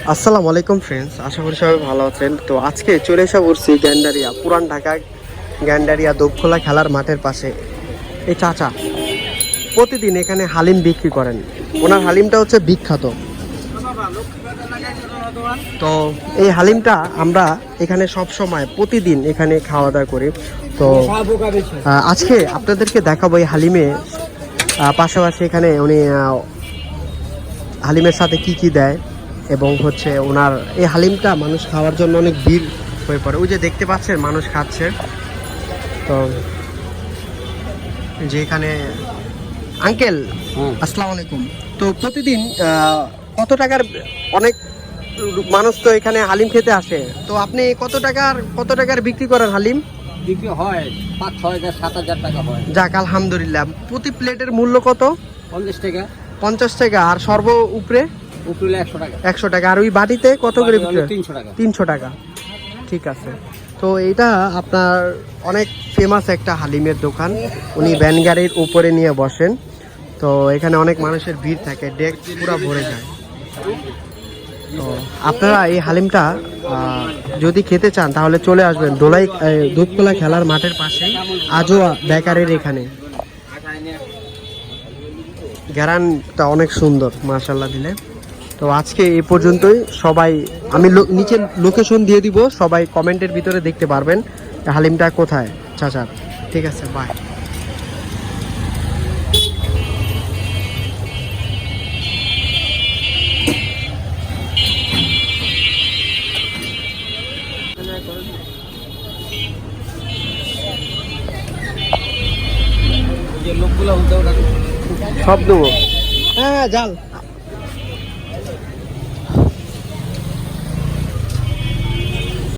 আসসালামু আলাইকুম ফ্রেন্ডস, আশা করি সবাই ভালো আছেন। তো আজকে চলে এসে পড়ছি গ্যান্ডারিয়া, পুরান ঢাকা গ্যান্ডারিয়া দোপখোলা খেলার মাঠের পাশে। এই চাচা প্রতিদিন এখানে হালিম বিক্রি করেন। ওনার হালিমটা হচ্ছে বিখ্যাত। তো এই হালিমটা আমরা এখানে সব সময় প্রতিদিন এখানে খাওয়া দাওয়া করি। তো আজকে আপনাদেরকে দেখাবো এই হালিমে পাশাপাশি এখানে উনি হালিমের সাথে কি কি দেয়, এবং হচ্ছে ওনার এই হালিমটা মানুষ খাওয়ার জন্য অনেক ভিড় হয়ে পড়ে। ওই যে দেখতে পাচ্ছেন মানুষ খাচ্ছে। তো যে এখানে আঙ্কেল, আসসালামু আলাইকুম। তো প্রতিদিন কত টাকার অনেক মানুষ তো এখানে হালিম খেতে আসে, তো আপনি কত টাকার বিক্রি করেন হালিম? বিক্রি হয় 5-6,000 7,000 টাকা হয়। যাক আলহামদুলিল্লাহ। প্রতি প্লেটের মূল্য কত? 50 টাকা। 50 টাকা। আর সর্ব উপরে? উপরে 100 টাকা। 100 টাকা। আর ওই বাটিতে কত করে বিক্রি? 300 টাকা। 300 টাকা। ঠিক আছে। তো এটা আপনার অনেক ফেমাস একটা হালিমের দোকান। উনি ভ্যান গাড়ির উপরে নিয়ে বসেন। তো এখানে অনেক মানুষের ভিড় থাকে, ডেক পুরো ভরে যায়। তো আপনারা এই হালিমটা যদি খেতে চান তাহলে চলে আসবেন দুধকলা খেলার মাঠের পাশে আজোয়া বেকারির এখানে। গ্যারানটা অনেক সুন্দর মাশাআল্লাহ দিলে। তো আজকে এই পর্যন্তই। সবাই আমি নিচে লোকেশন দিয়ে দিব, সবাই কমেন্টের ভিতরে দেখতে পারবেন হালিমটা কোথায় চাচার। ঠিক আছে, বাই। যে লোকগুলো উঠে ওঠা সব দেবো। হ্যাঁ, জাল।